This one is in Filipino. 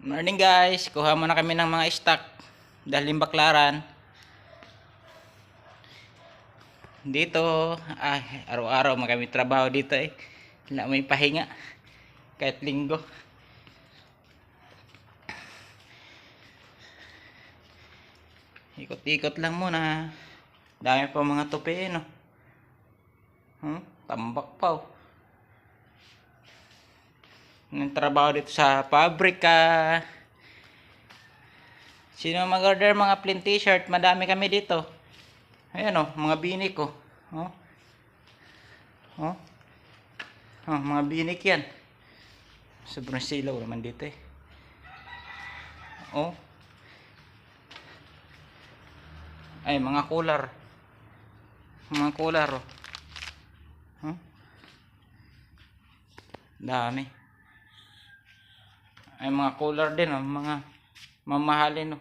Morning guys, kuha muna kami ng mga stock dahil baklaran dito. Araw-araw kami trabaho dito wala may pahinga kahit linggo. Ikot-ikot lang muna, dami pa mga tupi tambak pa ng trabaho dito sa pabrika. Sino mag-order mga plain t-shirt? Madami kami dito. Ayan mga binik mga binik yan. Sobrang silaw naman dito ay mga cooler. Dami. Ay mga cooler din mga mamahalin